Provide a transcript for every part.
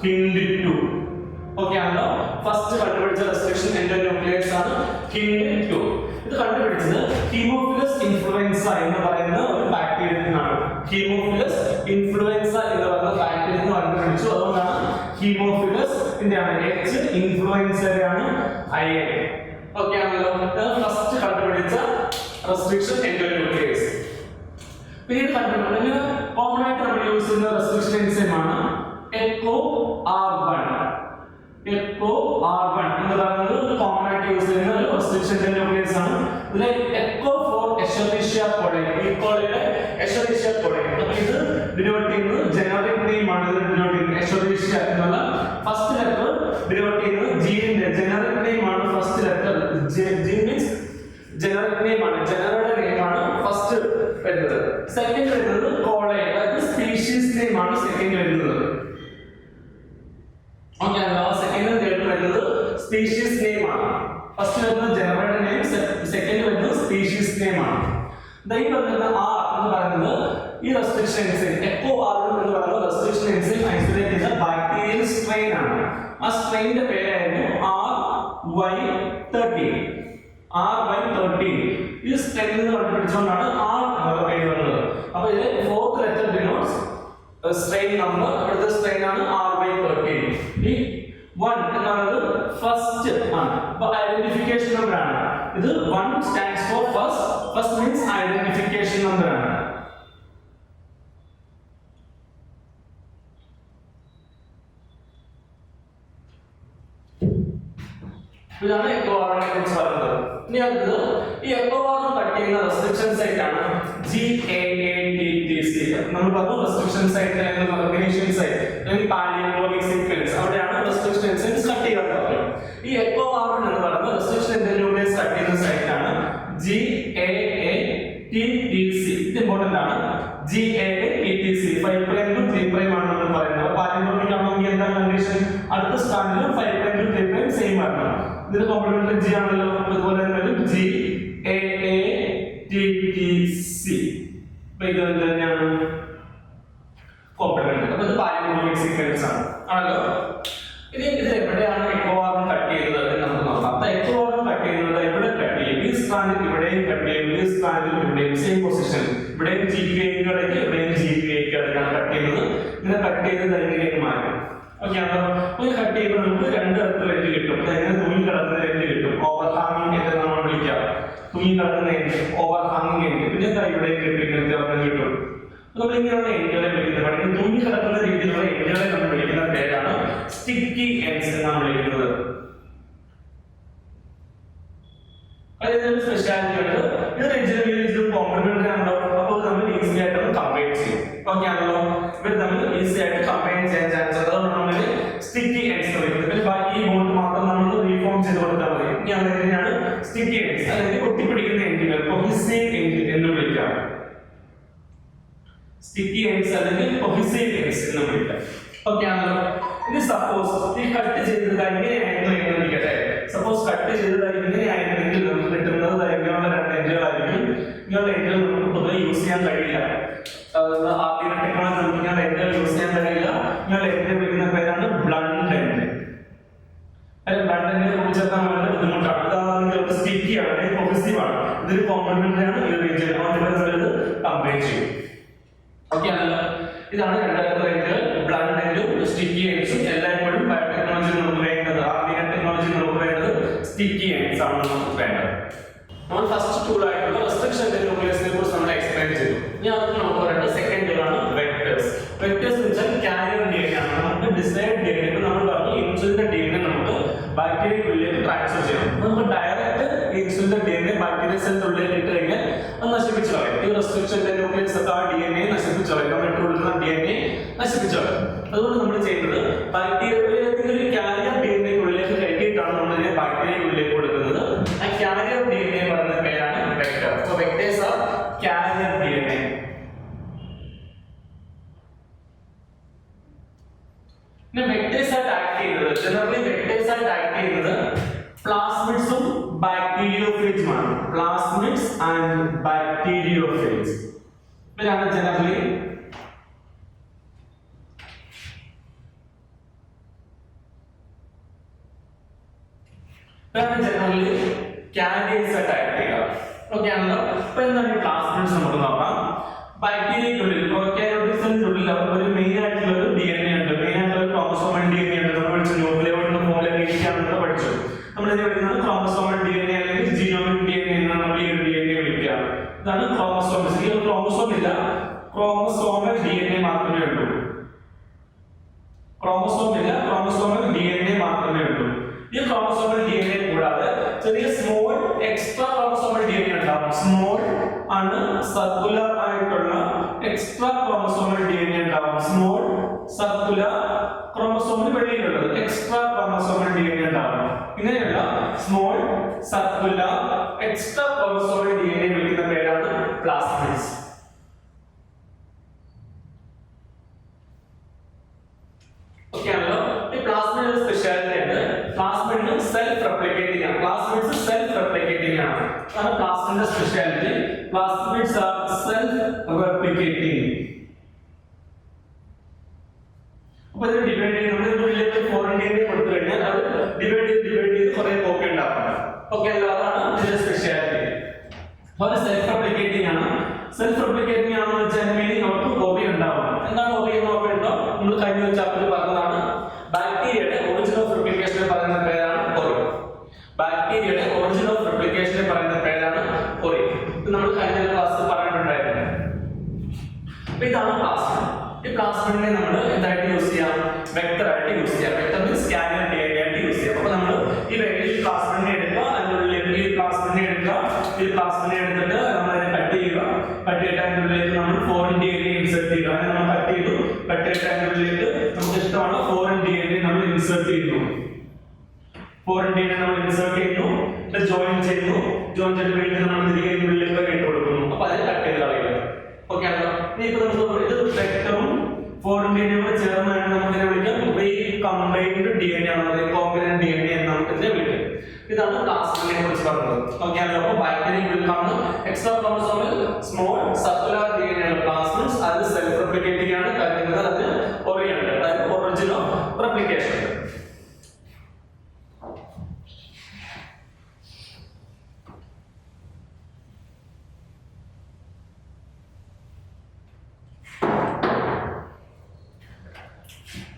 HindII. Okay ആണല്ലോ. First കണ്ടുപിടിച്ച restriction എൻഡോന്യൂക്ലിയേഴ്സ് ആണ് HindII. ഇത് കണ്ടുപിടിച്ചത് ഹീമോഫിലസ് ഇൻഫ്ലുവൻസ എന്ന് പറയുന്ന ഒരു ബാക്ടീരിയയിൽ നിന്നാണ്. ഹീമോഫിലസ് ഇൻഫ്ലുവൻസ എന്ന് പറയുന്ന ബാക്ടീരിയയിൽ നിന്ന് കണ്ടുപിടിച്ചു. അതുകൊണ്ടാണ് ഹീമോഫിലസ് H ഇൻഫ്ലുവൻസയാണ് IN. ഓക്കെ ആണല്ലോ. ഫസ്റ്റ് കണ്ടുപിടിച്ച റെസ്ട്രിക്ഷൻ എൻഡോന്യൂക്ലിയേഴ്സ്. പിന്നീട് കണ്ടുപിടിക്കുന്നത് കോമൺ ആയിട്ട് നമ്മൾ യൂസ് ചെയ്യുന്ന റെസ്ട്രിക്ഷൻ എൻസൈം ആണ് എക്കോ R1. എക്കോ R1 എന്ന് പറയുന്നത് കോമൺ ആയിട്ട് യൂസ് ചെയ്യുന്ന ഒരു റെസ്ട്രിക്ഷൻ എൻഡോന്യൂക്ലിയേഴ്സ് ആണ്. ഇതിലെ എക്കോ ഫോർ എഷെറിഷ്യ കോളൈ, ഈ കോളയുടെ എഷെറിഷ്യ കോളൈ. അപ്പോൾ ഇത് ഡിനോട്ട് ചെയ്യുന്നത് ജനറിക് നെയിം ആണ്. ഇത് ഡിനോട്ട് ചെയ്യുന്നത് എഷെറിഷ്യ എന്നുള്ള ഫസ്റ്റ് ലെറ്റർ ഡിനോട്ട് ചെയ്യുന്നത് ജീനിന്റെ ജനറിക് നെയിം ആണ്. First letter gene means generic name ആണ്, ജനറൽ നെയിം ആണ് ഫസ്റ്റ് വരുന്നത്. സെക്കൻഡ് വരുന്നത് കോളൈ, അതായത് സ്പീഷീസ് നെയിം ആണ് സെക്കൻഡ് വരുന്നത്. ഓക്കേ അല്ലോ. സെക്കൻഡ് തേർഡ് വരുന്നത് സ്പീഷീസ് നെയിം ആണ്. ഫസ്റ്റ് വരുന്നത് ജനറൽ നെയിം, സെക്കൻഡ് വരുന്നത് സ്പീഷീസ് നെയിം ആണ്. ദൈ വരുന്ന R എന്ന് പറയുന്നത് ഈ റെസ്ട്രിക്ഷൻ എൻസൈം എക്കോ R1 എന്ന് പറയുന്ന റെസ്ട്രിക്ഷൻ എൻസൈം ഐസൊലേറ്റ് ചെയ്ത ബാക്ടീരിയൽ സ്ട്രെയിൻ ആണ്. ആ സ്ട്രെയിനിന്റെ പേരായിരുന്നു RY13. RY13 ഈ സ്ട്രെയിൻ എന്ന് കണ്ടുപിടിച്ചുകൊണ്ടാണ് R എന്ന പേര് വന്നത്. അപ്പോൾ ഇതിലെ fourth letter denotes strain number. അടുത്ത സ്ട്രെയിൻ ആണ് RY13. ഈ 1 എന്ന് പറയുന്നത് ഫസ്റ്റ് ആണ്. അപ്പോൾ ഐഡന്റിഫിക്കേഷൻ നമ്പർ ആണ്. ഇത് 1 stands for first. First means identification number ആണ്. ഇതാണ് എക്കോ R1 കുറിച്ച് പറയുന്നത്. ഇനി അടുത്തത് ഈ എക്കോ R1 കട്ട് ചെയ്യുന്ന റെസ്ട്രിക്ഷൻ സൈറ്റ് ആണ് GAATTC. നമ്മൾ പറഞ്ഞു റെസ്ട്രിക്ഷൻ സൈറ്റ് അല്ലെങ്കിൽ ഓർഗനൈസേഷൻ സൈറ്റ് അല്ലെങ്കിൽ പാലിയോമിക് സീക്വൻസ്, അവിടെയാണ് റെസ്ട്രിക്ഷൻ എൻസൈംസ് കട്ട് ചെയ്യുന്നത്. ഈ എക്കോ R1 എന്ന് പറയുന്ന റെസ്ട്രിക്ഷൻ എൻഡോന്യൂക്ലിയേഴ്സ് കട്ട് ചെയ്യുന്ന സൈറ്റ് ആണ് GAATTC. ഇത് ഇമ്പോർട്ടന്റ് ആണ്. GAATTC 5 പ്രൈം ടു 3 പ്രൈം ആണ് നമ്മൾ പറയുന്നത്. പാലിയോമിക് ആണെങ്കിൽ എന്താണ് കണ്ടീഷൻ? അടുത്ത സ്റ്റാൻഡിലും 5 പ്രൈം ടു 3 പ്രൈം സെയിം ആണ്. ഇതിന് കോംപ്ലിമെന്ററി G ആണല്ലോ. അതുപോലെ തന്നെ GAATTC. അപ്പോൾ ഇത് തന്നെയാണ് കോംപ്ലിമെന്ററി. അപ്പോൾ ഇത് പാലിയോമിക് സീക്വൻസ് ആണ് ആണല്ലോ. ഇനി ഇത് എവിടെയാണ് എക്കോ R1 കട്ട് ചെയ്യുന്നത് എന്ന് നമുക്ക് നോക്കാം. അപ്പോൾ എക്കോ R1 കട്ട് ചെയ്യുന്നത് ഇവിടെ കട്ട് ചെയ്യും. ഈ സ്ട്രാൻഡിൽ ഇവിടെയും കട്ട് ചെയ്യും, ഈ സ്ട്രാൻഡിൽ ഇവിടെയും സെയിം പൊസിഷൻ. ഇവിടെയും GPA ക്ക് ഇവിടെയും GPA ക്ക് അടുത്താണ് കട്ട് ചെയ്യുന്നത്. ഇങ്ങനെ കട്ട് ചെയ്ത് ലൈനിലേക്ക് മാറ്റും. ഓക്കെ ആണല്ലോ. അപ്പോൾ കട്ട് ചെയ്യുമ്പോൾ നമുക്ക് രണ്ട് തരത്തിൽ എൻഡ് കിട്ടും. അതായത് തുണി കിടക്കുന്ന എൻഡ് കിട്ടും, ഓവർ ഹാങ്ങിങ് എന്ന് നമ്മൾ വിളിക്കാം. തുണി കിടക്കുന്ന എൻഡ്, ഓവർ ഹാങ്ങിങ് എൻഡ്. പിന്നെ ഇവിടെയും കിട്ടും, ഇങ്ങനത്തെ ഒരെണ്ണം കിട്ടും. നമ്മൾ ഇങ്ങനെയുള്ള എൻഡുകളെ വിളിക്കുന്നത്. പഠിക്കുന്നത് തുണി കിടക്കുന്ന രീതിയിലുള്ള എൻഡുകളെ നമ്മൾ വിളിക്കുന്ന പേരാണ് സ്റ്റിക്കി എൻഡ്സ് എന്നാണ് വിളിക്കുന്നത്. അതിന് സ്പെഷ്യാലിറ്റി ഉണ്ട്. ഇത് ഇതിലും കോംപ്ലിമെന്ററി ആണല്ലോ. അപ്പോൾ നമ്മൾ ഈസി ആയിട്ട് കമ്പൈൻ ചെയ്യും. ഓക്കെ ആണല്ലോ. ഇവർ നമ്മൾ ഈസി ആയിട്ട് കമ്പൈൻ ചെയ്യാൻ ചാൻസ് ഉണ്ട്. അതുകൊണ്ട് നമ്മൾ സ്റ്റിക്കി എൻഡ്സ് വിളിക്കുന്നത്. പിന്നെ ബാക്കി ഈ ബോണ്ട് മാത്രം നമ്മൾ റീഫോം ചെയ്ത് കൊടുത്താൽ മതി. ഇനി അങ്ങനെയാണ് സ്റ്റിക്കി എൻഡ്സ്, അല്ലെങ്കിൽ ഒട്ടിപ്പിടിക്കുന്ന എൻഡുകൾ കൊഹീസീവ് എൻഡ് എന്ന് വിളിക്കാം. സ്റ്റിക്കി എൻഡ്സ് അല്ലെങ്കിൽ കൊഹീസീവ് എൻഡ്സ് എന്ന് വിളിക്കാം. ഓക്കെ ആണല്ലോ. ഇനി സപ്പോസ് ഈ കട്ട് ചെയ്തത് ഇങ്ങനെയായിരുന്നു എന്ന് വിളിക്കട്ടെ. സപ്പോസ് കട്ട് ചെയ്തത് ഇങ്ങനെയായിരുന്നെങ്കിൽ നമുക്ക് കിട്ടുന്നത് ഇങ്ങനെയുള്ള രണ്ട് എൻഡുകളായിരിക്കും. ഇങ്ങനെയുള്ള എൻഡുകൾ നമുക്ക് പൊതുവെ യൂസ് ചെയ്യാൻ കഴിയില്ല. ആദ്യം ടെക്നോളജി നമുക്ക് ഇങ്ങനെ എൻഡുകൾ യൂസ് ചെയ്യാൻ കഴിയില്ല. ഇങ്ങനെയുള്ള എൻഡ് വിളിക്കുന്ന പേരാണ് ബ്ലണ്ട് എൻഡ്. അല്ലെ ബ്ലണ്ട് എൻഡ് കൂടിച്ചേർത്താൻ വളരെ ബുദ്ധിമുട്ടാണ്. ഇതാണെങ്കിൽ സ്റ്റിക്കി ആണ്, കൊഹീസീവ് ആണ്. ഇതൊരു കോംപ്ലിമെന്ററി ആണ്. ഈ റീജിയൻ നമ്മളിത് കമ്പൈൻ ചെയ്യും. ഓക്കെ ആണല്ലോ. ഇതാണ് രണ്ടാമത്തെ എൻഡ്, ബ്ലണ്ട് എൻഡും സ്റ്റിക്കി എൻഡ്സും. എല്ലായ്പ്പോഴും ബയോടെക്നോളജി നമുക്ക് വേണ്ടത്, ആർട്ടിഫിഷ്യൽ ടെക്നോളജി നമുക്ക് വേണ്ടത് സ്റ്റിക്കി എൻഡ്സ് ആണ് നമുക്ക് വേണ്ടത്. നമ്മൾ ഫസ്റ്റ് ടൂൾ ആയിട്ടുള്ള റെസ്ട്രിക്ഷൻ എൻഡോന്യൂക്ലിയേഴ്സിനെ കുറിച്ച് നമ്മൾ എക്സ്പ്ലെയിൻ ചെയ്തു. ഇനി അത് നമുക്ക് പറയുന്നത് സെക്കൻഡ് ടൂളാണ് വെക്ടേഴ്സ്. വെക്ടേഴ്സ് എന്ന് വെച്ചാൽ കാരിയർ DNA ആണ്. നമുക്ക് ഡിസൈഡ് DNA, നമ്മൾ പറഞ്ഞു ഇൻസുലിന്റെ DNA നമുക്ക് ബാക്ടീരിയക്കുള്ളിലേക്ക് ട്രാൻസ്ഫർ ചെയ്യണം. നമുക്ക് ഡയറക്റ്റ് ഇൻസുലിന്റെ DNA ബാക്ടീരിയ സെല്ലിന്റെ ഉള്ളിലേക്ക് ഇട്ട് കഴിഞ്ഞാൽ അത് നശിപ്പിച്ചു കളയും. ഈ റെസ്ട്രിക്ഷൻ എൻഡോന്യൂക്ലിയേഴ്സ് ഒക്കെ ആ DNA നശിപ്പിച്ചു കളയും. നമ്മുടെ ഉള്ളിലുള്ള DNA നശിപ്പിച്ചു കളയും. അതുകൊണ്ട് നമ്മൾ ചെയ്യുന്നത് ബാക്ടീരിയ ഏതെങ്കിലും കാരിയർ DNA ഉള്ളിലേക്ക് കയറ്റിയിട്ടാണ് നമ്മൾ ഇതിനെ ബാക്ടീരിയക്കുള്ളിലേക്ക് കൊടുക്കുന്നത്. ആ കാരിയർ DNA പറയുന്ന പേരാണ് vector. So vectors R carrier DNA. പിന്നെ വെക്ടേഴ്സ് ആയിട്ട് ആക്ട് ചെയ്യുന്നത്, ജനറലി വെക്ടേഴ്സ് ആയിട്ട് ആക്ട് ചെയ്യുന്നത് പ്ലാസ്മിഡ്സും ബാക്ടീരിയോഫേജുമാണ്. പ്ലാസ്മിഡ്സ് ആൻഡ് ബാക്ടീരിയോഫേജ് ഇവരാണ് ജനറലി ഇതാണ് ജനറലി കാരിയേഴ്സ് ആയിട്ട് ആക്ട് ചെയ്യുക. ഓക്കെ ആണല്ലോ. അപ്പൊ എന്താണ് ഈ പ്ലാസ്മിഡ്സ് നമുക്ക് നോക്കാം. ബാക്ടീരിയയ്ക്കുള്ളിൽ പ്രോകാരിയോട്സിനുള്ളിൽ ഒരു മെയിൻ ആയിട്ടുള്ള ഒരു DNA ഉണ്ട്. മെയിൻ ആയിട്ടുള്ള ക്രോമസോമൽ DNA ഉണ്ട്. നമ്മൾ പഠിച്ചു ന്യൂക്ലിയോയിഡ് പോലെ ഇരിക്കുകയാണെന്ന് പഠിച്ചു. നമ്മൾ ഇത് വിളിക്കുന്നത് ക്രോമസോമൽ DNA അല്ലെങ്കിൽ ജീനോമിക് DNA എന്നാണ് നമ്മൾ ഈ DNA വിളിക്കുക. ഇതാണ് ക്രോമസോംസ്. ഈ ക്രോമസോം ഇല്ല, ക്രോമസോമൽ DNA മാത്രമേ ഉള്ളൂ. ക്രോമസോം ഇല്ല, ക്രോമസോമൽ DNA മാത്രമേ ഉള്ളൂ. ഈ ക്രോമസോമൽ DNA കൂടാതെ ചെറിയ സ്മോൾ എക്സ്ട്രാ ക്രോമസോമൽ DNA ഉണ്ടാവും. സ്മോൾ ആണ് സർക്കുലർ ആയിട്ടുള്ള എക്സ്ട്രാ ക്രോമസോമൽ DNA ഉണ്ടാവും. സ്മോൾ സർക്കുലർ ക്രോമസോമിന് വെളിയിലുള്ളത് എക്സ്ട്രാ ക്രോമസോമൽ DNA ഉണ്ടാവും. ഇങ്ങനെയുള്ള small circular extra chromosomal DNA വിളിക്കുന്ന പേരാണ് പ്ലാസ്മിഡ്സ്. ഓക്കെ ആണല്ലോ. ഈ പ്ലാസ്മിഡ് സ്പെഷ്യാലിറ്റി ആണ്. പ്ലാസ്മിഡ് സെൽഫ് റെപ്ലിക്കേറ്റിംഗ് ആണ്. പ്ലാസ്മിഡ്സ് സെൽഫ് റെപ്ലിക്കേറ്റിംഗ് ആണ്. അതാണ് പ്ലാസ്മിഡിന്റെ speciality. Plasmids are self replicating. അപ്പോൾ ഇത് ഡിവൈഡ് ചെയ്ത് നമ്മൾ ഇതിലേക്ക് ഫോറിൻ DNA കൊടുത്തു കഴിഞ്ഞാൽ അത് ഡിവൈഡ് ചെയ്ത് കുറേ കോപ്പി ഉണ്ടാവും. ഓക്കെ അല്ലോ. അതാണ് ഇതിന്റെ സ്പെഷ്യാലിറ്റി. അപ്പോൾ സെൽഫ് റെപ്ലിക്കേറ്റിംഗ് ആണ്. സെൽഫ് റെപ്ലിക്കേറ്റിംഗ് ആണെന്ന് വെച്ചാൽ മീനിങ് അവർക്ക് കോപ്പി ഉണ്ടാവും. എന്താണ് കോപ്പി എന്ന് നോക്കേണ്ടോ? നമ്മൾ കഴിഞ്ഞ ചാപ്റ്ററിൽ പറഞ്ഞതാണ്. ബാക്ടീരിയയുടെ ഒറിജിൻ ഓഫ് റെപ്ലിക്കേഷനെ പറയുന്ന പേരാണ് കൊറി. ബാക്ടീരിയയുടെ ഒറിജിൻ ഓഫ് റെപ്ലിക്കേഷനെ പറയുന്ന പേരാണ് കൊറി. ഇത് നമ്മൾ കഴിഞ്ഞ ക്ലാസ്സിൽ പറഞ്ഞിട്ടുണ്ടായിരുന്നു. അപ്പോൾ ഇതാണ് പ്ലാസ്മിഡ്. ഈ പ്ലാസ്മിഡിനെ നമ്മൾ എന്തായിട്ട് യൂസ് ചെയ്യാം? വെക്ടർ ആയിട്ട് യൂസ് ചെയ്യാം. വെക്ടർ മീൻസ് കാരിയർ DNA ആയിട്ട് യൂസ് ചെയ്യാം. അപ്പോൾ നമ്മൾ ഈ പ്ലാസ്മിഡിനെ എടുക്കുക, അതിനുള്ളിൽ ഈ പ്ലാസ്മിഡിനെ എടുക്കുക, ഈ പ്ലാസ്മിഡിനെ എടുത്തിട്ട് നമ്മൾ അതിനെ കട്ട് ചെയ്യുക. കട്ട് ചെയ്തിട്ട് അതിനുള്ളിലേക്ക് നമ്മൾ ഫോറിൻ DNA ഇൻസേർട്ട് ചെയ്യുക. അങ്ങനെ നമ്മൾ കട്ട് ചെയ്തു. കട്ട് ചെയ്തിട്ട് അതിനുള്ളിലേക്ക് നമുക്ക് ഇഷ്ടമാണ് ഫോറിൻ DNA നമ്മൾ ഇൻസേർട്ട് ചെയ്യുന്നു. ഫോറിൻ DNA നമ്മൾ ഇൻസേർട്ട് ചെയ്യുന്നു, ജോയിൻ ചെയ്യുന്നു. ജോയിൻ ചെയ്ത് വീണ്ടും നമ്മൾ തിരികെ ഉള്ളിലേക്ക് ഇട്ട് കൊടുക്കുന്നു. അപ്പോൾ അതിനെ കട്ട് ചെയ്ത് കളയുക. ഓക്കെ ആണല്ലോ. ഇനി ഇപ്പോൾ നമുക്ക് ഇത് വെക്ടറും ഫോറിൻ DNA കൂടെ ചേർന്നാണ് നമുക്ക് ഇതിനെ വിളിക്കാം റീകമ്പൈൻഡ് DNA ആണ്, റീകോംബിനന്റ് DNA എന്ന് നമുക്ക് ഇതിനെ വിളിക്കാം. ഇതാണ് പ്ലാസ്മിഡിനെ കുറിച്ച് പറഞ്ഞത്. ഓക്കെ ആണല്ലോ. അപ്പോൾ ബാക്ടീരിയ വിൽ കം extra chromosomal small circular DNA ആണ് പ്ലാസ്മിഡ്സ്. അത് സെൽഫ് റെപ്ലിക്കേറ്റിംഗ് ആണ്. കാരണം അത് ഒറിജിൻ, അതായത് ഒറിജിൻ ഓഫ് റെപ്ലിക്കേഷൻ.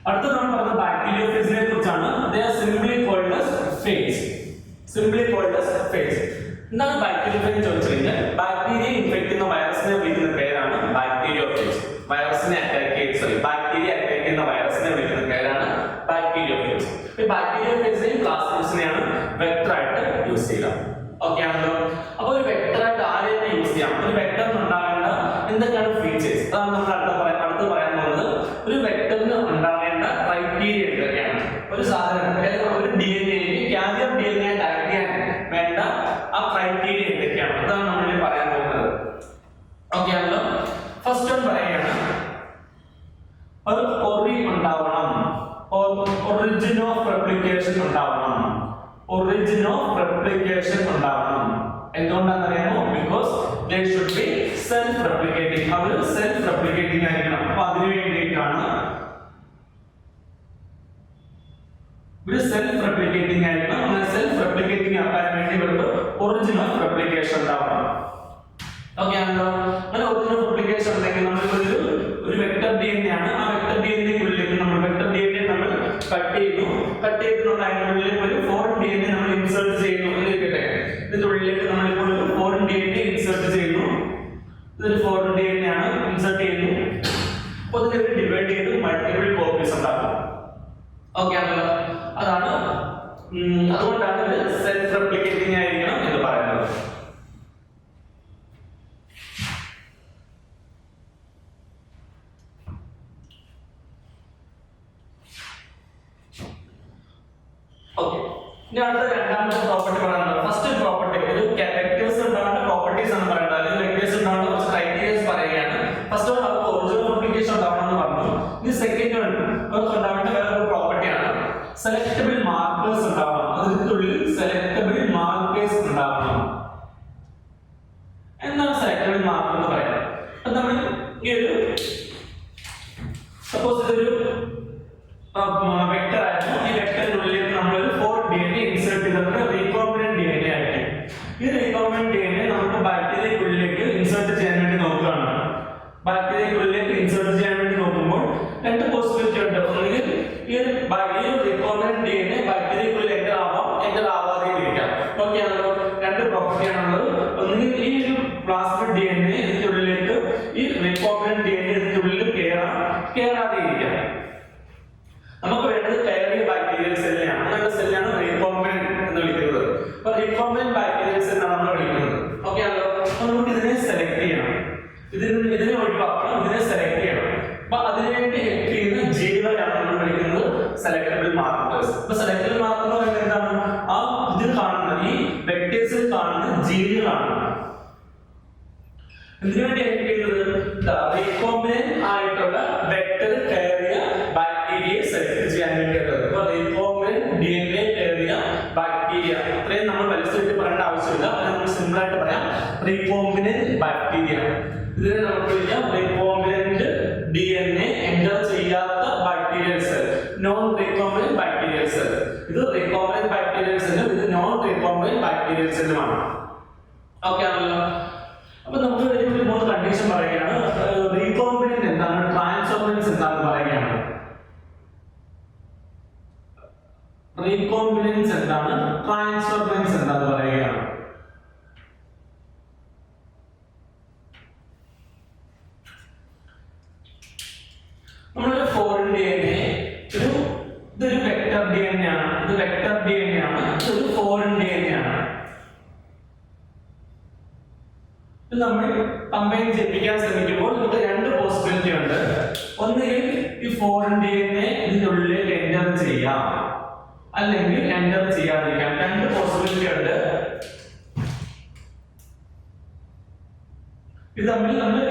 അടുത്ത നമ്മൾ പറഞ്ഞ ബാക്ടീരിയോഫേസിനെ കുറിച്ചാണ്. They are simply called as phage. Simply called as phage. എന്താണ് ബാക്ടീരിയോഫേജ് ചോദിച്ചു കഴിഞ്ഞാൽ ബാക്ടീരിയ ഇൻഫെക്ട് ചെയ്യുന്ന വൈറസിനെ വിളിക്കുന്ന പേരാണ് ബാക്ടീരിയോഫേജ്. വൈറസിനെ ബാക്ടീരിയ അറ്റാക്ക് ചെയ്യുന്ന വൈറസിനെ വിളിക്കുന്ന പേരാണ് ബാക്ടീരിയോഫേജ്. ഈ ബാക്ടീരിയോഫേജിനെയും പ്ലാസ്മിഡ്സിനെയാണ് വെക്ടർ ആയിട്ട് യൂസ് ചെയ്യുക. ഓക്കെ ആണല്ലോ. അപ്പോൾ ഒരു വെക്ടർ ആയിട്ട് ആരെയൊക്കെ യൂസ് ചെയ്യാം? ഒരു വെക്ടറിന് ഉണ്ടാകേണ്ട എന്തൊക്കെയാണ് ഫീച്ചേഴ്സ്? അതാണ് നമ്മൾ അടുത്ത് പറയാൻ പോകുന്നത്. ഒരു വെക്ടറിന് ഉണ്ടാകേണ്ട ക്രൈറ്റീരിയ എന്തൊക്കെയാണ്? ഒരു സാധനം ഒരു DNA കാരിയർ DNA ആക്ട് ചെയ്യാൻ വേണ്ട ആ ക്രൈറ്റീരിയ എന്തൊക്കെയാണ്? അതാണ് നമ്മൾ പറയാൻ പോകുന്നത്. ഓക്കെ ആണല്ലോ. ഫസ്റ്റ് വൺ പറയുകയാണ്, ഒരു ഒറി ഉണ്ടാവണം, ഒറിജിൻ ഓഫ് റെപ്ലിക്കേഷൻ ഉണ്ടാവണം. ഒറിജിൻ ഓഫ് റെപ്ലിക്കേഷൻ ഉണ്ടാവണം. എന്തുകൊണ്ടാണെന്ന് അറിയാമോ? Because they should be self replicating. അവർ സെൽഫ് റെപ്ലിക്കേറ്റിംഗ് ആയിരിക്കണം. അപ്പോൾ അതിനു വേണ്ടിയിട്ടാണ് ഒരു സെൽഫ് റെപ്ലിക്കേറ്റിംഗ് ആയിരിക്കണം. അങ്ങനെ സെൽഫ് റെപ്ലിക്കേറ്റിംഗ് ആക്കാൻ വേണ്ടി ഇവർക്ക് ഒറിജിൻ ഓഫ് റെപ്ലിക്കേഷൻ ഉണ്ടാവണം. ഓക്കെ ആണല്ലോ. അങ്ങനെ ഒറിജിൻ ഓഫ് റെപ്ലിക്കേഷൻ ഉണ്ടെങ്കിൽ നമുക്ക് ഒരു വെക്ടർ DNA ആണ്. ആ വെക്ടർ DNAക്കുള്ളിലേക്ക് നമ്മൾ വെക്ടർ DNA നമ്മൾ കട്ട് ചെയ്യുന്നു. കട്ട് ചെയ്തിട്ടുള്ള അതിനുള്ളിലേക്ക് ഒരു ഫോറിൻ DNA നമ്മൾ ഇൻസേർട്ട് ചെയ്യുന്നു. ഇതിന്റെ ഉള്ളിലേക്ക് നമ്മൾ ഇപ്പോൾ ഒരു ഫോറിൻ DNA ഇൻസേർട്ട് ചെയ്യുന്നു. ഇതൊരു ഫോറിൻ DNA ആണ്, ഇൻസേർട്ട് ചെയ്യുന്നു. അപ്പോൾ ഇതിനെ ഡിവൈഡ് ചെയ്ത് മൾട്ടിപ്പിൾ കോപ്പീസ് ഉണ്ടാക്കും. ഓക്കെ ആണല്ലോ. അതാണ് അതുകൊണ്ടാണ് ഇത് സെൽഫ് റെപ്ലിക്കേറ്റിംഗ് ആയിരിക്കണം എന്ന് പറയുന്നത്. ഓക്കെ. ഇനി അടുത്ത രണ്ടാമത്തെ പ്രോപ്പർട്ടി പറയുന്നത് ഫസ്റ്റ് പ്രോപ്പർട്ടി ഒരു വെക്ടേഴ്സ് ഉണ്ടാവേണ്ട പ്രോപ്പർട്ടീസ് ആണ് പറയുന്നത്. അല്ലെങ്കിൽ വെക്ടേഴ്സ് ഉണ്ടാവേണ്ട കുറച്ച് ക്രൈറ്റീരിയസ് പറയുകയാണ്. ഫസ്റ്റ് വൺ അവർക്ക് ഒറിജിനൽ റെപ്ലിക്കേഷൻ ഉണ്ടാവണം എന്ന് പറഞ്ഞു. ഇനി സെക്കൻഡ് വൺ അവർക്ക് ഉണ്ടാവേണ്ട വേറൊരു പ്രോപ്പർട്ടിയാണ് സെലക്ടബിൾ മാർക്കേഴ്സ് ഉണ്ടാവണം. അതിനുള്ളിൽ സെലക്ടബിൾ മാർക്കേഴ്സ് ഉണ്ടാവണം. എന്താണ് സെലക്ടബിൾ മാർക്കർ എന്ന് പറയുന്നത്? അത് നമ്മൾ ഈ ഒരു സപ്പോസ് ഇതൊരു വെക്ടർ ആയിരുന്നു. ഈ വെക്ടറിനുള്ളിൽ നമ്മൾ ഒരു 4 DNA ഇൻസേർട്ട് ചെയ്തപ്പോൾ റീകോംബിനന്റ് DNA ആക്കി. ഈ റീകോംബിനന്റ് DNA നമുക്ക് ബാക്ടീരിയക്കുള്ളിലേക്ക് ഇൻസേർട്ട് ചെയ്യാൻ വേണ്ടി നോക്കുകയാണ്. ബാക്ടീരിയക്കുള്ളിലേക്ക് ഇൻസേർട്ട് ചെയ്യാൻ വേണ്ടി നോക്കുമ്പോൾ രണ്ട് പോസിബിലിറ്റി ഉണ്ട്. ഒന്നുകിൽ ഈ റീകോംബിനന്റ് DNA ബാക്ടീരിയക്കുള്ളിൽ എൻ്റർ ആവാം, എൻ്റർ ആവാതെ ഇരിക്കാം. ഓക്കെ ആണല്ലോ, രണ്ട് പ്രോപ്പർട്ടി ആണുള്ളത്. ഒന്നുകിൽ ഈ ഒരു പ്ലാസ്മിഡ് DNA ഇതിന്റെ ഉള്ളിലേക്ക് ഈ റീകോംബിനന്റ് DNA ഇതിന്റെ ഉള്ളിൽ കയറാതെ ഇരിക്കാം. നമുക്ക് വേണ്ടത് കയറിയ ബാക്ടീരിയൽ സെല്ലിനെയാണ്. അങ്ങനെയുള്ള സെല്ലാണ് റീകോംബിനന്റ് എന്ന് വിളിക്കുന്നത്. അപ്പൊ റീകോംബിനന്റ് ബാക്ടീരിയൽ സെൽ എന്നാണ് നമ്മൾ വിളിക്കുന്നത്. ഓക്കെ ആണല്ലോ, അപ്പൊ നമുക്ക് ഇതിനെ സെലക്ട് ചെയ്യണം, ഇതിനെ ഒഴിവാക്കണം, ഇതിനെ സെലക്ട് ചെയ്യണം. അപ്പൊ അതിനുവേണ്ടി ഹെൽപ്പ് ചെയ്യുന്ന ജീവികളെയാണ് നമ്മൾ വിളിക്കുന്നത് സെലക്ടബിൾ മാർക്കേഴ്സ്. അപ്പൊ സെലക്ടബിൾ മാർക്കർ എന്ന് പറയുന്നത് എന്താണ്? ആ ഇതിൽ കാണുന്ന ഈ വെക്ടേഴ്സിൽ കാണുന്ന ജീവികളാണ്. ഇതിനുവേണ്ടി ഹെൽപ്പ് ചെയ്യുന്നത് റീകോംബിനന്റ് ആയിട്ടുള്ള വെക്ടർ കയറിയ ബാക്ടീരിയയെ സെലക്ട് ചെയ്യാൻ വേണ്ടിയുള്ളത്. അപ്പൊ റീകോംബിനന്റ് DNA കയറിയ ബാക്ടീരിയ, അത്രയും നമ്മൾ വലിച്ചിട്ട് പറയേണ്ട ആവശ്യമില്ല. അത് നമ്മൾ സിമ്പിൾ ആയിട്ട് പറയാം, റീകോംബിനന്റ് ബാക്ടീരിയ. ഇതിനെ നമുക്ക് വിളിക്കാം റീകോംബിനന്റ് DNA എൻ്റർ ചെയ്യാത്ത bacterial cell, non recombinant bacterial cell. ഇത് റീകോംബിനന്റ് ബാക്ടീരിയൽ സെല്ലും ഇത് നോൺ റീകോംബിനന്റ് ബാക്ടീരിയൽ സെല്ലുമാണ്. ഓക്കെ ആണല്ലോ. അപ്പൊ നമുക്ക് ഇതിൽ മൂന്ന് കണ്ടീഷൻ പറയുകയാണ്. റീകോംബിനന്റ് എന്താണ്, ട്രാൻസ്ഫോർമൻസ് എന്താണെന്ന് പറയുകയാണ്. റീകോംബിനൻസ് എന്താണ്, ട്രാൻസ്ഫോർമൻസ് എന്താണെന്ന് പറയുകയാണ്. നമ്മളൊരു ഫോറിൻ DNA, ഇതൊരു വെക്ടർ DNA ആണ്, ഇത് വെക്ടർ DNA ആണ്, ഇതൊരു ഫോറിൻ DNA ആണ്. നമ്മൾ കമ്പൈൻ ചെയ്യിപ്പിക്കാൻ ശ്രമിക്കുമ്പോൾ നമുക്ക് രണ്ട് പോസിബിലിറ്റി ഉണ്ട്. ഒന്നുകിൽ ഈ ഫോറിൻ DNA ഇതിന്റെ ഉള്ളിലേക്ക് എൻ്റർ ചെയ്യാം, അല്ലെങ്കിൽ എൻ്റർ ചെയ്യാതിരിക്കാം. രണ്ട് പോസിബിലിറ്റി ഉണ്ട്. ഇത് തമ്മിൽ നമ്മൾ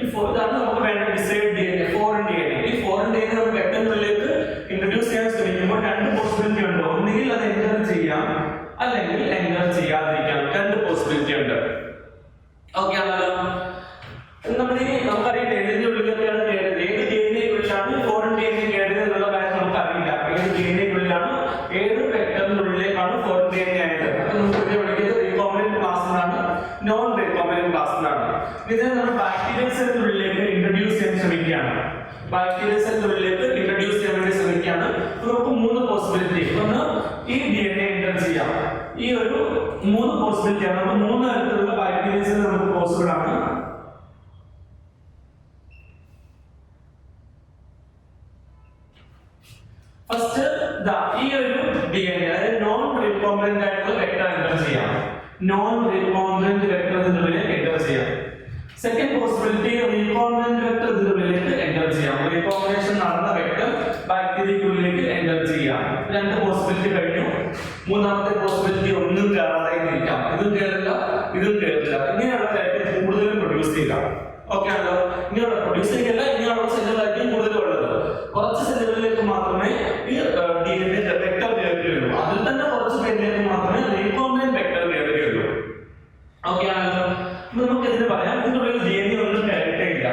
ഇതാണ് നമുക്ക് വേണ്ട ഡിസൈഡ് DNA, ഫോറിൻ DNA. ഈ ഫോറിൻ DNA നമ്മൾ വെക്ടറിലേക്ക് ഇൻട്രൊഡ്യൂസ് ചെയ്യാൻ ശ്രമിക്കുമ്പോൾ രണ്ട് പോസിബിലിറ്റി ഉണ്ട്. ഒന്നുകിൽ അത് എൻ്റർ ചെയ്യാം, അല്ലെങ്കിൽ എൻ്റർ ചെയ്യാതിരിക്കാം. രണ്ട് പോസിബിലിറ്റി ഉണ്ട്. ഓക്കെ ആണല്ലോ. നമുക്കറിയില്ല ഏതിന്റെ ഉള്ളിലൊക്കെയാണ് കയറുന്നത്, ഏത് DNA-ക്കുള്ളിലാണ് ഫോറിൻ DNA കയറുന്നത് എന്നുള്ള കാര്യം നമുക്കറിയില്ല. ഏത് DNA-ക്കുള്ളിലാണ്, ഏത് വെക്ടറിന്റെ ഉള്ളിലേക്കാണ് ഫോറിൻ DNA ആയത്. അപ്പൊ നമുക്ക് ഇവിടെ വിളിക്കുന്നത് റീകോംബിനന്റ് ക്ലാസ്സിലാണ്, നോൺ റീകോംബിനന്റ് ക്ലാസ്സിലാണ്. ഇതിനെ നമ്മൾ ബാക്ടീരിയൽ സെല്ലിനുള്ളിലേക്ക് ഇൻട്രൊഡ്യൂസ് ചെയ്യാൻ ശ്രമിക്കുകയാണ്. ബാക്ടീരിയൽ സെല്ലിനുള്ളിലേക്ക് ഇൻട്രൊഡ്യൂസ് ചെയ്യാൻ വേണ്ടി ശ്രമിക്കുകയാണ്. നമുക്ക് മൂന്ന് പോസിബിലിറ്റി. ഒന്ന്, ഈ DNA എൻ്റർ ചെയ്യാം. ഈ ഒരു മൂന്ന് പോസിബിലിറ്റി ആണ്. നമുക്ക് മൂന്ന് തരത്തിലുള്ള ബാക്ടീരിയൽ സെൽ നമുക്ക് പോസിബിൾ ആണ്. ഫസ്റ്റ് ഈ ഒരു DNA, അതായത് നോൺ റീകോംബിനന്റ് ആയിട്ടുള്ള വെക്ടർ എൻ്റർ ചെയ്യാം. നോൺ റീകോംബിനന്റ് വെക്ടർ ഇതിനുള്ളിലേക്ക് എൻ്റർ ചെയ്യാം. Second possibility, recombinant vector ഇതിനുള്ളിലേക്ക് enter ചെയ്യാം. റീകോംബിനേഷൻ നടന്ന വെക്ടർ ബാക്ടീരിയക്കുള്ളിലേക്ക് എൻ്റർ ചെയ്യാം. രണ്ട് പോസിബിലിറ്റി കഴിഞ്ഞു. മൂന്നാമത്തെ പോസിബിലിറ്റി ഒന്നും കയറാതെ ഇരിക്കാം. ഇതും കയറില്ല, ഇതും കയറില്ല. ഇങ്ങനെയുള്ള വെക്ടർ കൂടുതലും പ്രൊഡ്യൂസ് ചെയ്യാം. ഓക്കെ ആണല്ലോ. ഇങ്ങനെയുള്ള പ്രൊഡ്യൂസ് ചെയ്യില്ല, ഇങ്ങനെയുള്ള സെല്ലുകളായിരിക്കും കൂടുതലും ഉള്ളത്. കുറച്ച് സെല്ലുകളിലേക്ക് മാത്രമേ ഈ DNA വെക്ടർ കയറുകയുള്ളൂ. അതിൽ തന്നെ കുറച്ച് പേരിലേക്ക് മാത്രമേ റീകോംബിനന്റ് വെക്ടർ കയറുകയുള്ളൂ. ഓക്കെ ആണല്ലോ. നമുക്ക് ഇതിന് പറയാം, ഇതിനുള്ളിൽ DNA ഒന്നും കയറിയിട്ടില്ല.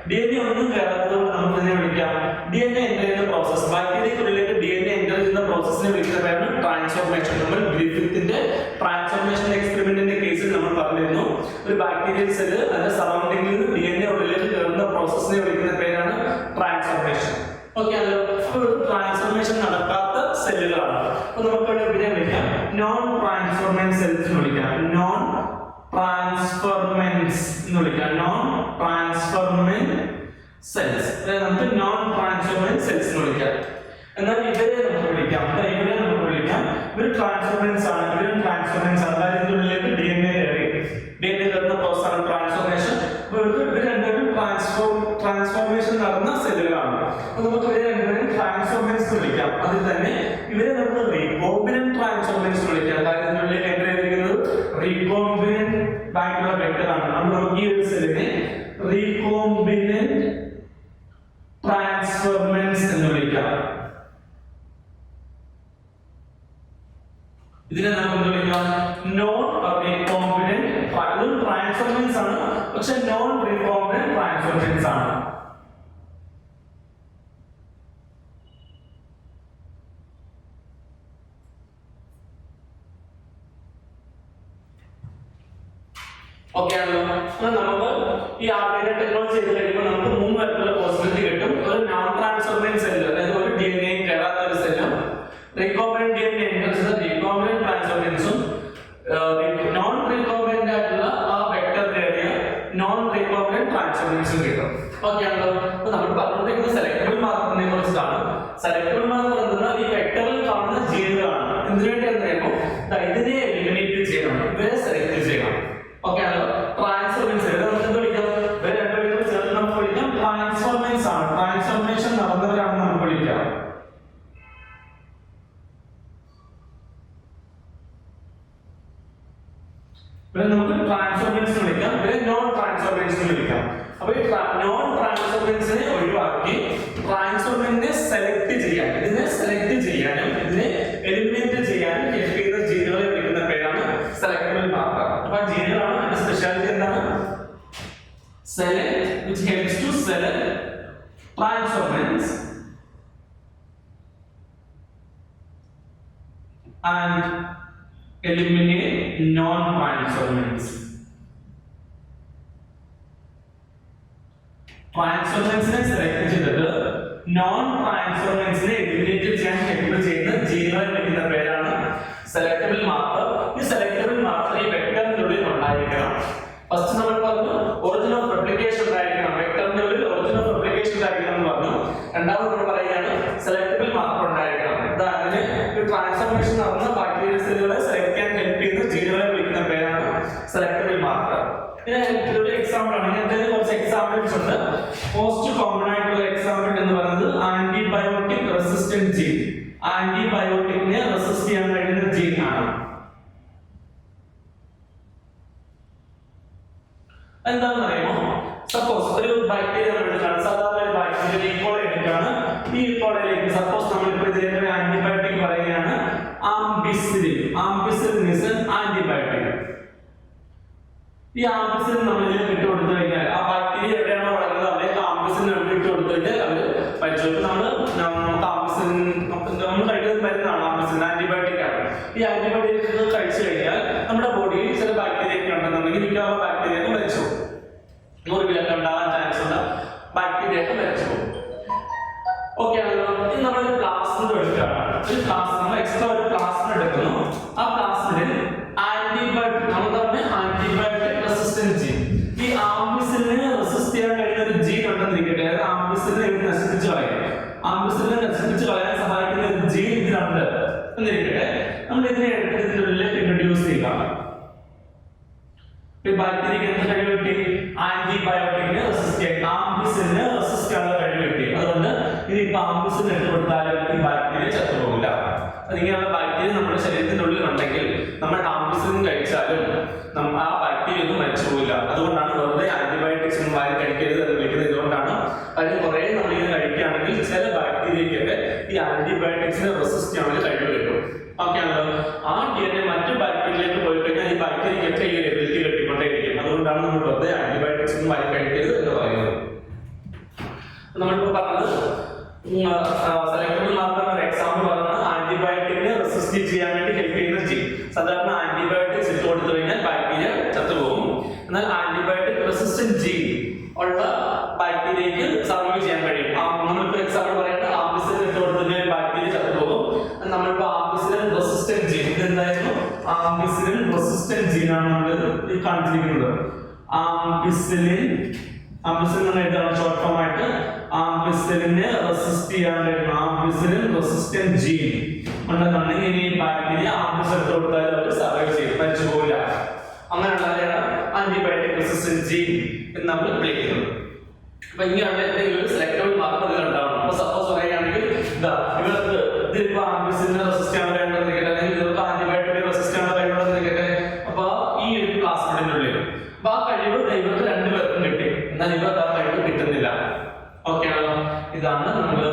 DNA ഒന്നും കയറാത്തതുകൊണ്ട് നമുക്ക് ഇതിനെ വിളിക്കാം DNA എൻ്റർ ചെയ്യുന്ന പ്രോസസ്. ബാക്ടീരിയക്കുള്ളിലേക്ക് DNA എൻ്റർ ചെയ്യുന്ന പ്രോസസ്സിനെ വിളിക്കുന്ന പേരാണ് ട്രാൻസ്ഫോർമേഷൻ. നമ്മൾ ഗ്രിഫിത്തിന്റെ ട്രാൻസ്ഫോർമേഷൻ എക്സ്പെരിമെന്റിന്റെ കേസിൽ നമ്മൾ പറഞ്ഞിരുന്നു, ഒരു ബാക്ടീരിയൽ സെല്ല് അതിന്റെ സറൗണ്ടിങ്ങിൽ നിന്ന് DNA ഉള്ളിലേക്ക് കയറുന്ന പ്രോസസ്സിനെ വിളിക്കുന്ന പേരാണ് ട്രാൻസ്ഫോർമേഷൻ. ഓക്കെ ആണല്ലോ. അപ്പോൾ ഒരു ട്രാൻസ്ഫോർമേഷൻ നടക്കാത്ത സെല്ലുകളാണ്. അപ്പൊ നമുക്ക് ഇതിനെ വിളിക്കാം നോൺ ട്രാൻസ്ഫോർമേഷൻ സെൽസ് എന്ന് വിളിക്കാം. നോൺ ട്രാൻസ്ഫോർമൻസ് എന്ന് വിളിക്കാം. നോൺ ട്രാൻസ്ഫോർമൻറ്റ് സെൽസ്, നമുക്ക് നോൺ ട്രാൻസ്ഫോർമൻറ്റ് സെൽസ് എന്ന് വിളിക്കാം. എന്നാൽ ഇവരെ നമുക്ക് വിളിക്കാം, ഇവർ ട്രാൻസ്ഫോർമൻസ് ആണ്. ഇവരും ട്രാൻസ്ഫോർമൻസ് ആണ്. അതായത് ഇതിനുള്ളിലേക്ക് DNA കയറുന്ന പ്രോസസ് ആണ് ട്രാൻസ്ഫോർമേഷൻ. ഇവർ രണ്ടുപേരും ട്രാൻസ്ഫോർമേഷൻ നടന്ന സെല്ലുകളാണ്. അപ്പൊ നമുക്ക് ഇവരെ രണ്ടുപേരും ട്രാൻസ്ഫോർമൻസ് വിളിക്കാം. അതിൽ തന്നെ ഇവരെ നമുക്ക് റീകോംബിനന്റ് ട്രാൻസ്ഫോർമൻസ് വിളിക്കാം. അതായത് ഇതിനുള്ളിലേക്ക് എൻ്റർ ചെയ്തിരിക്കുന്നത് റീകോംബിനന്റ് ആയിട്ടുള്ള വെക്ടർ ആണ്. നമ്മൾ നമുക്ക് ഈ ഒരു സെല്ലിനെ റീകോംബിനന്റ് ട്രാൻസ്ഫോർമൻസ് എന്ന് വിളിക്കാം. ഇതിനെ നമുക്ക് വിളിക്കാം നോൺ റീകോംബിനന്റ് ട്രാൻസ്ഫോർമൻസ് ആണ്, പക്ഷെ നോൺ റീകോംബിനന്റ് ട്രാൻസ്ഫോർമൻസ് ആണ്. ഓക്കെ ആണല്ലോ. നമുക്ക് ഈ RNA ടെക്നോളജി ചെയ്ത് കഴിയുമ്പോൾ നമുക്ക് 3 തരത്തിലുള്ള പോസിബിലിറ്റി കിട്ടും. ഒരു നോൺ ട്രാൻസ്ഫോർമേഷൻ സെൽ, അതായത് ഒരു DNA കയറാത്ത ഒരു സെല്ലും, recombinant DNA recombinant ട്രാൻസ്ഫോർമേഷൻസും, non recombinant ആയിട്ടുള്ള ആ വെക്ടർ കയറിയ നോൺ റീകോംബിനന്റ് ട്രാൻസ്ഫോർമേഷൻ കിട്ടും. ഓക്കെ ആണല്ലോ. അപ്പോൾ നമ്മൾ പറഞ്ഞുകൊണ്ടിരിക്കുന്ന സെലക്ടബിൾ മാർക്കറിനെ കുറിച്ചാണ്. സെലക്ടബിൾ മാർക്കർ എന്നാൽ ഈ വെക്ടറിൽ കാണുന്ന ജീനുകളാണ്. എന്തിനുവേണ്ടി അറിയുമ്പോൾ ഇതിനെ എലിമിനേറ്റ് ചെയ്യണം, ഇവരെ സെലക്ട് ചെയ്യണം. ഓക്കെ ആണല്ലോ. ട്രാൻസ്ഫോർമേഷൻ നമുക്ക് വിളിക്കാം, ഇവരെ രണ്ടുപേരും ചേർന്ന് നമുക്ക് വിളിക്കാം ട്രാൻസ്ഫോർമേഷൻ ആണ്. ട്രാൻസ്ഫോർമേഷൻ നടന്നവരാണ് നമുക്ക് വിളിക്കാം. നമുക്ക് ട്രാൻസ്ഫോർമേഷൻ വിളിക്കാം, നോൺ ട്രാൻസ്ഫോർമേഷൻ വിളിക്കാം. അപ്പൊ ഈ നോൺ ട്രാൻസ്ഫോർമേഷനെ ഒഴിവാക്കി ട്രാൻസ്ഫോർമേഷനെ സെലക്ട് ചെയ്യാൻ, ഇതിനെ സെലക്ട് ചെയ്യാനും ഇതിനെ എലിമിനേറ്റ് ചെയ്യാനും ഹെൽപ്പ് ചെയ്യുന്ന ജീനുകളെ വിളിക്കുന്ന പേരാണ് സെലക്ടബിൾ മാർക്കർ. അപ്പൊ ജീനുകളാണ് അതിന്റെ സ്പെഷ്യാലിറ്റി എന്താണ്? Select which helps to select transformants and eliminate non-transformants. ട്രാൻസ്ഫോർമേഷനെ സെലക്ട് ചെയ്തിട്ട് നോൺ ട്രാൻസ്ഫോർമേഷനെ എലിമിനേറ്റ് ചെയ്യാൻ ഹെൽപ്പ് ചെയ്യുന്ന ജീനുകളെ വിളിക്കുന്ന പേരാണ് സെലക്ടബിൾ മാർക്കർ. ഈ സെലക്ടബിൾ മാർക്കർ ഈ വെക്ടറിന്റെ ഉള്ളിൽ ഉണ്ടായിരിക്കണം. ഫസ്റ്റ് നമ്മൾ പറഞ്ഞു ഒറിജിൻ ഓഫ് റെപ്ലിക്കേഷൻ ഉണ്ടായിരിക്കണം, വെക്ടറിന്റെ ഉള്ളിൽ ഒറിജിൻ ഓഫ് റെപ്ലിക്കേഷൻ ഉണ്ടായിരിക്കണം എന്ന് പറഞ്ഞു. രണ്ടാമത് നമ്മൾ പറയുകയാണ് സെലക്ടബിൾ മാർക്കർ ഉണ്ടായിരിക്കണം. അതിന് ഈ ട്രാൻസ്ഫോർമേഷൻ നടന്ന ബാക്ടീരിയൽ സെല്ലുകളെ സെലക്ട് ചെയ്യാൻ ഹെൽപ്പ് ചെയ്യുന്ന ജീനുകളെ വിളിക്കുന്ന പേരാണ് സെലക്ടബിൾ മാർക്കർ. ഇതിന് എക്സാമ്പിൾ ആണ്, ഇങ്ങനത്തെ കുറച്ച് എക്സാമ്പിൾസ് ഉണ്ട്. മോസ്റ്റ് കോമൺ ആയിട്ടുള്ള എക്സാമ്പിൾ എന്ന് പറയുന്നത് ആന്റിബയോട്ടിക് റെസിസ്റ്റന്റ് ജീൻ. ആന്റിബയോട്ടിക്കിനെ റെസിസ്റ്റ് ചെയ്യാൻ കഴിയുന്ന ജീൻ ആണ്. എന്താണെന്ന് അറിയുമോ? സപ്പോസ് ഒരു ബാക്ടീരിയ എടുക്കുകയാണ്, സാധാരണ ഒരു ബാക്ടീരിയ ഈക്കോളി എടുക്കുകയാണ്. ഈ ഈക്കോളിയിലേക്ക് സപ്പോസ് നമ്മളിപ്പോൾ ഇതിന്റെ ആന്റിബയോട്ടിക് പറയുകയാണ് ആംബിസിലിൻ. Ampicillin is antibiotic. ഈ ആംബിസിലിൻ നമ്മൾ ഇതിൽ ഇട്ട് കൊടുത്തു കഴിഞ്ഞാൽ ആ ബാക്ടീരിയ എവിടെയാണോ വളരുന്നത് അതിലേക്ക് ആംബിസിലിൻ ഇട്ട് കൊടുത്തു കഴിഞ്ഞാൽ അവർ മരിച്ചു. നമുക്ക് ആംബിസിലിൻ നമ്മൾ കഴിക്കുന്നത് മരുന്നാണ്, ആംബിസിലിൻ ആന്റിബയോട്ടിക് ആണ്. ഈ ആന്റിബയോട്ടിക് കഴിച്ചു കഴിഞ്ഞാൽ നമ്മുടെ ബോഡിയിൽ ചില ബാക്ടീരിയ ഒക്കെ ഉണ്ടെന്നുണ്ടെങ്കിൽ മിക്കവാറും ബാക്ടീരിയ ഒക്കെ മരിച്ചു പോകും. 100% ഉണ്ടാകാൻ ചാൻസ് ഉള്ള ബാക്ടീരിയ ഒക്കെ മരിച്ചു പോകും. ഓക്കെ ആണല്ലോ. ഇത് നമ്മളൊരു പ്ലാസ്മിഡ് എടുക്കുകയാണ്. ഒരു പ്ലാസ്മിഡ് നമ്മൾ എക്സ്ട്രാ ഒരു പ്ലാസ്മിഡ് എടുക്കുന്നു. ആ പ്ലാസ്മിഡിൽ ആന്റിബയോട്ടിക് നമ്മൾ പറഞ്ഞ ആന്റിബയോട്ടിക് റെസിസ്റ്റന്റ് ജീൻ, ഈ ആംബിസിലിനെ റെസിസ്റ്റ് ചെയ്യാൻ കഴിയുന്ന ഒരു ജീൻ ഉണ്ടെന്നിരിക്കട്ടെ, അതായത് ആംബിസിലിനെ നശിപ്പിച്ച് കളയാൻ, ആംബിസിലിനെ നശിപ്പിച്ച് കളയാൻ സഹായിക്കുന്ന ഒരു ജീൻ ഇതിലുണ്ട് എന്നിരിക്കട്ടെ. നമ്മൾ ഇതിനെ എടുത്ത് ഇതിന്റെ ഉള്ളിലേക്ക് ഇൻട്രൊഡ്യൂസ് ചെയ്യാം. ബാക്ടീരിയക്ക് എന്ത് കഴിവ് കിട്ടി? ആന്റിബയോട്ടിക്കിനെ റെസിസ്റ്റ് ചെയ്യാൻ, ആംബിസിലിനെ റെസിസ്റ്റ് ചെയ്യാനുള്ള കഴിവ് കിട്ടി. അതുകൊണ്ട് ഇനിയിപ്പോ ആംബിസിലിൻ ഇട്ട് കൊടുത്താലും ഈ ബാക്ടീരിയ ചത്തുപോകില്ല. അതിങ്ങനെയുള്ള ബാക്ടീരിയ നമ്മുടെ ശരീരത്തിനുള്ളിൽ ഉണ്ടെങ്കിൽ നമ്മൾ ആംബിസിലിൻ കഴിച്ചാലും ആ ബാക്ടീരിയ ഒന്നും മരിച്ചു പോകില്ല. അതുകൊണ്ടാണ് വെറുതെ ആന്റിബയോട്ടിക്സ് ഒന്നും വാരി കഴിക്കരുത് എന്ന് വിളിക്കുന്നത്. ഇതുകൊണ്ടാണ് അതിന് കുറെ നമ്മളിങ്ങനെ കഴിക്കുകയാണെങ്കിൽ ചില ബാക്ടീരിയക്കൊക്കെ ഈ ആന്റിബയോട്ടിക്സിനെ റെസിസ്റ്റ് ചെയ്യാനുള്ള കഴിവ് കിട്ടും. ഓക്കെ ആണല്ലോ. ആ DNA മറ്റു ബാക്ടീരിയയിലേക്ക് പോയി കഴിഞ്ഞാൽ ഈ ബാക്ടീരിയക്കൊക്കെ ഈ എബിലിറ്റി കിട്ടിക്കൊണ്ടേയിരിക്കും. അതുകൊണ്ടാണ് നമ്മൾ വെറുതെ ആന്റിബയോട്ടിക്സ് ഒന്നും വാരി കഴിക്കരുത് എന്ന് പറയുന്നത്. നമ്മളിപ്പോൾ പറഞ്ഞത് സെലക്ടബിൾ മാർക്കർ ഒരു എക്സാമ്പിൾ പറഞ്ഞാൽ ആന്റിബയോട്ടിക്കിനെ റെസിസ്റ്റ് ചെയ്യാൻ വേണ്ടി ഹെൽപ്പ് ചെയ്യുന്ന ജീൻ. സാധാരണ ആന്റിബയോട്ടിക്സ് ഇട്ട് കൊടുത്തു കഴിഞ്ഞാൽ ബാക്ടീരിയ ചത്തുപോകും. എന്നാൽ ആന്റിബയോട്ടിക് റെസിസ്റ്റന്റ് ജീൻ ഉള്ള ബാക്ടീരിയക്ക് സർവൈവ് ചെയ്യാൻ കഴിയും. നമ്മളിപ്പോൾ എക്സാമ്പിൾ പറയേണ്ട ആംബിസിലിൻ ഇട്ട് കൊടുത്തു കഴിഞ്ഞാൽ ബാക്ടീരിയ ചത്തുപോകും. നമ്മളിപ്പോൾ ആംബിസിലിൻ റെസിസ്റ്റന്റ് ജീൻ, ഇതെന്തായിരുന്നു? ആംബിസിലിൻ റെസിസ്റ്റന്റ് ജീൻ ആണ് നമ്മൾ ഈ കാണിച്ചിരിക്കുന്നത്. ആംബിസിലിൻ എഴുതാണ് ഷോർട്ട് ഫോം ആയിട്ട്. ആംബിസിലിനെ റെസിസ്റ്റ് ചെയ്യാൻ കഴിയും, ആംബിസിലിൻ റെസിസ്റ്റന്റ് ജീൻ ഉണ്ടെന്നുണ്ടെങ്കിൽ ഇനി ബാക്ടീരിയ ആംബിസിലിൻ ഇട്ട് കൊടുത്താൽ അവർ സർവൈവ് ചെയ്യും, മരിച്ചു പോകില്ല. അങ്ങനെയുള്ളവരെയാണ് ആന്റിബയോട്ടിക് റെസിസ്റ്റന്റ് ജീൻ എന്ന് നമ്മൾ വിളിക്കുന്നത്. അപ്പൊ ഇങ്ങനെയുള്ള എന്തെങ്കിലും ഒരു സെലക്ടബിൾ മാർക്കർ ഉണ്ടാവണം. അപ്പൊ സപ്പോസ് പറയുകയാണെങ്കിൽ ഇവർക്ക് ഇതിപ്പോ ആംബിസിലിനെ റെസിസ്റ്റ് ചെയ്യാൻ കഴിയുന്നതെന്നിരിക്കട്ടെ, അല്ലെങ്കിൽ ഇവർക്ക് ആന്റിബയോട്ടിക് റെസിസ്റ്റ് ചെയ്യാൻ കഴിയുന്നതെന്നിരിക്കട്ടെ. അപ്പൊ ഈ ഒരു പ്ലാസ്മിഡിന്റെ ഉള്ളിൽ അപ്പൊ ആ കഴിവ് ഇവർക്ക് രണ്ടുപേർക്കും കിട്ടി, എന്നാൽ ഇവർക്ക് ആ കഴിവ് കിട്ടുന്നില്ല. ഓക്കെ ആണല്ലോ. ഇതാണ് നമ്മൾ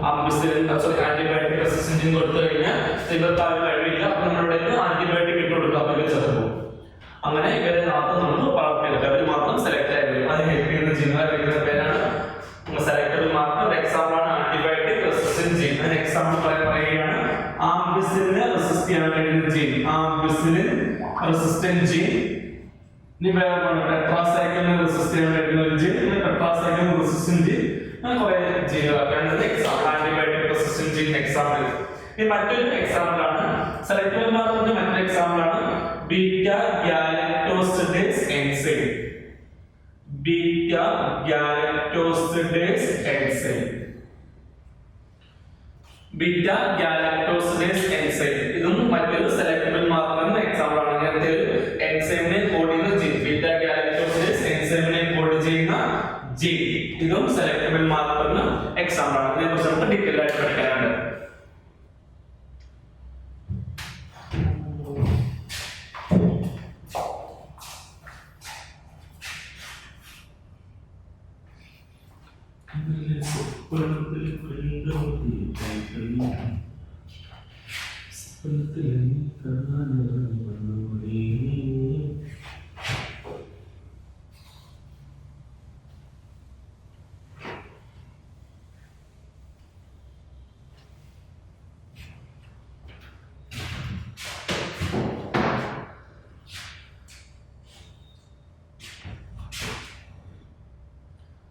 ആന്റിബയോട്ടിക് റെസിസ്റ്റന്റ് ജീൻ കൊടുത്തു കഴിഞ്ഞാൽ ഇവർക്ക് ആ കഴിവില്ല. അപ്പൊ നമ്മളിവിടെ ആന്റിബയോട്ടിക് ഇട്ട് കൊടുക്കുക, അപ്പൊ ഇവർ ചത്തുപോകും. അങ്ങനെ ഇവരെ മാത്രം നമുക്ക് വളർത്തിയെടുക്കാം, അവർ മാത്രം സെലക്ട് ആയിരിക്കും. അതിന് ഹെൽപ്പ് ചെയ്യുന്ന ജീനുകളെ വിളിക്കുന്ന പേരാണ് സെലക്ടബിൾ മാർക്കർ. എക്സാമ്പിൾ ആണ് ആന്റിബയോട്ടിക് റെസിസ്റ്റന്റ് ജീൻ. അതിന് എക്സാമ്പിൾ പറയുകയാണ് ആംബിസിലിനെ റെസിസ്റ്റ് ചെയ്യാൻ കഴിയുന്ന ജീൻ, ആംബിസിലിൻ റെസിസ്റ്റന്റ് ജീൻ ഇനി വേറെ ടെട്രാസൈക്കിളിനെ റെസിസ്റ്റ് ചെയ്യാൻ പറ്റുന്ന ഒരു ജീൻ, ടെട്രാസൈക്കിളിനെ റെസിസ്റ്റന്റ് ജീൻ, അങ്ങനെ കുറെ ജീനുകളൊക്കെയാണ് example. Antibiotic resistant gene example. ഇനി മറ്റൊരു എക്സാമ്പിൾ ആണ് സെലക്ടീവ് മാർക്കറിന്റെ മറ്റൊരു എക്സാമ്പിൾ ആണ് beta galactosidase enzyme. Beta galactosidase enzyme. Beta galactosidase enzyme ഇതും മറ്റൊരു സെലക്ടബിൾ മാർക്കറിന്റെ എക്സാമ്പിൾ ആണ്. അങ്ങനത്തെ ഒരു എൻസൈമിനെ കോഡ് ചെയ്യുന്ന ജീൻ, ബീറ്റാ ഗാലക്ടോസിഡേസ് എൻസൈമിനെ കോഡ് ചെയ്യുന്ന ജീൻ, ഇതും സെലക്ടബിൾ മാർക്കറിന് എക്സാമ്പിൾ ആണ്. ഇതിനെക്കുറിച്ച് നമുക്ക് ഡീറ്റെയിൽ ആയിട്ട് പഠിക്കാനുണ്ട്.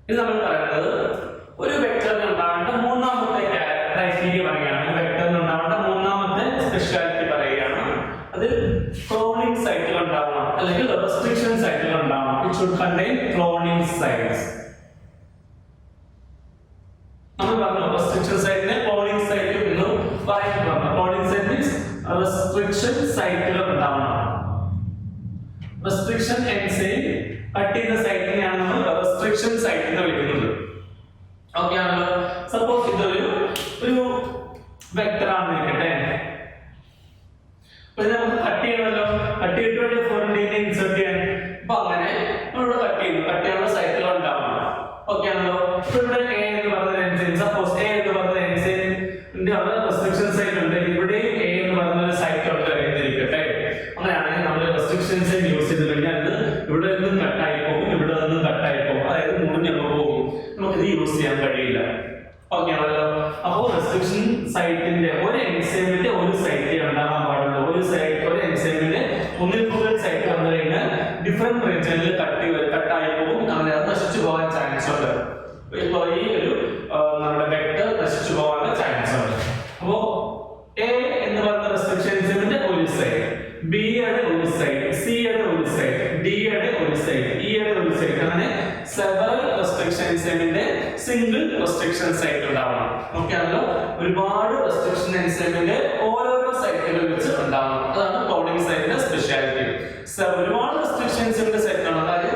ഇത് നമ്മൾ പറയുന്നത് ഒരു വെക്ടറിന് ഉണ്ടാവേണ്ട മൂന്നാമത്തെ ക്രൈറ്റീരിയ പറയുകയാണ്. ഒരു വെക്ടറിന് ഉണ്ടാവേണ്ട മൂന്നാമത്തെ സ്പെഷ്യാലിറ്റി പറയുകയാണ്. അത് ക്ലോണിംഗ് സൈക്കിൾ ഉണ്ടാവണം അല്ലെങ്കിൽ റെസ്ട്രിക്ഷൻ സൈക്കിൾ ഉണ്ടാവണം. It should contain cloning sites. നമ്മൾ പറഞ്ഞു റെസ്ട്രിക്ഷൻ സൈറ്റിനെ ക്ലോണിംഗ് സൈക്കിൾ എന്ന് പറയുന്നു. Cloning site means restriction cycle ഉണ്ടാവണം. റെസ്ട്രിക്ഷൻ എൻസൈം കട്ട് ചെയ്യുന്ന സൈറ്റിനെയാണ് നമ്മൾ റെസ്ട്രിക്ഷൻ സൈറ്റ് എന്ന് വിളിക്കുന്നത്. ഓക്കെ ആണല്ലോ. സപ്പോസ് ഇതൊരു വെക്ടർ ആണെന്ന് ഇരിക്കട്ടെ. അപ്പൊ നമുക്ക് കട്ട് ചെയ്യണമല്ലോ. കട്ട് ചെയ്തിട്ട് വേണ്ടി ഫോറിനെ ഇൻസേർട്ട് ചെയ്യാൻ. അപ്പൊ അങ്ങനെ നമ്മളിവിടെ കട്ട് ചെയ്യുന്നു. കട്ട് ചെയ്യാനുള്ള സൈക്കിൾ ഉണ്ടാവണം. ഓക്കെ ആണല്ലോ. ഇപ്പൊ ഇവിടെ എ എന്ന് പറഞ്ഞ എൻസൈം, സപ്പോസ് എ എന്ന് പറഞ്ഞ എൻസൈമിന്റെ അവിടെ റെസ്ട്രിക്ഷൻ സൈറ്റ് ഉണ്ട്. ഇവിടെ എ എന്ന് പറഞ്ഞ ഒരു സൈറ്റ് ഉണ്ട് എന്നിരിക്കട്ടെ. അങ്ങനെയാണെങ്കിൽ നമ്മൾ റെസ്ട്രിക്ഷൻ സൈറ്റ് യൂസ് ചെയ്ത് കഴിഞ്ഞാൽ അത് ഇവിടെ നിന്നും കട്ടായി പോകും, ഇവിടെ നിന്നും കട്ടായി പോകും, അതായത് മുറിഞ്ഞൊക്കെ പോകും. നമുക്ക് ഇത് യൂസ് ചെയ്യാൻ കഴിയില്ല. ഓക്കെ ആണല്ലോ. അപ്പോൾ റെസ്ട്രിക്ഷൻ സൈറ്റിന്റെ ഒരു എൻസൈമിന്റെ ഒരു സൈറ്റ് ഉണ്ടാകാൻ പാടുള്ളൂ. ഒരു എൻസൈമിന്റെ ഒന്നിൽ കൂടുതൽ സൈറ്റ് വന്നു കഴിഞ്ഞാൽ ഡിഫറെന്റ് റീജിയനിൽ കട്ടായി പോകും. അങ്ങനെ അത് നശിച്ചു പോകാൻ ചാൻസ് ഉണ്ട്. ഇപ്പൊ ഈ ഒരു നമ്മുടെ വെക്ടർ നശിച്ചു പോകാനുള്ള ചാൻസ് ഉണ്ട്. അപ്പോ എ എന്ന് പറയുന്ന റെസ്ട്രിക്ഷൻ എൻസൈമിന്റെ ഒരു സൈറ്റ്, ബി യുടെ ഒരു സൈറ്റ്, സി യുടെ ഒരു സൈറ്റ്, ഡി യുടെ ഒരു സൈറ്റ്, ഇ യുടെ ഒരു സൈറ്റ്, അങ്ങനെ സെവറൽ റെസ്ട്രിക്ഷൻ എൻസൈമിന്റെ സിംഗിൾ റെസ്ട്രിക്ഷൻ സൈറ്റ് ഉണ്ടാവണം. ഓക്കെ ആണല്ലോ. ഒരുപാട് റെസ്ട്രിക്ഷൻ എൻസൈമിന്റെ ഓരോരോ സൈറ്റുകൾ വെച്ച് ഉണ്ടാവണം. അതാണ് ക്ലോണിംഗ് സൈറ്റിന്റെ സ്പെഷ്യാലിറ്റി. ഒരുപാട് റെസ്ട്രിക്ഷൻ എൻസൈമിന്റെ സൈറ്റ് ആണ്. അതായത്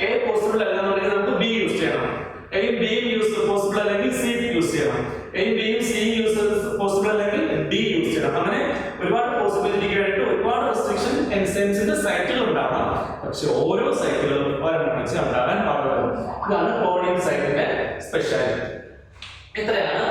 എ പോസിബിൾ അല്ലെന്നുണ്ടെങ്കിൽ നമുക്ക് ബി യൂസ് ചെയ്യണം. എയും ബിയും യൂസ് പോസിബിൾ അല്ലെങ്കിൽ സി യൂസ് ചെയ്യണം. എയും ബിയും സി യൂസ് പോസിബിൾ അല്ലെങ്കിൽ ഡി യൂസ് ചെയ്യണം. അങ്ങനെ ഒരുപാട് പോസിബിലിറ്റിക്ക് വേണ്ടിയിട്ട് ഒരുപാട് റെസ്ട്രിക്ഷൻ എൻസൈംസിന്റെ സൈറ്റുകൾ ഉണ്ടാവണം. പക്ഷെ ഓരോ സൈറ്റുകളും ഒരെണ്ണം വെച്ച് ഉണ്ടാകാൻ പാടുള്ളൂ. ഇതാണ് ക്ലോണിംഗ് സൈറ്റിന്റെ സ്പെഷ്യാലിറ്റി. ഇത്രയാണ്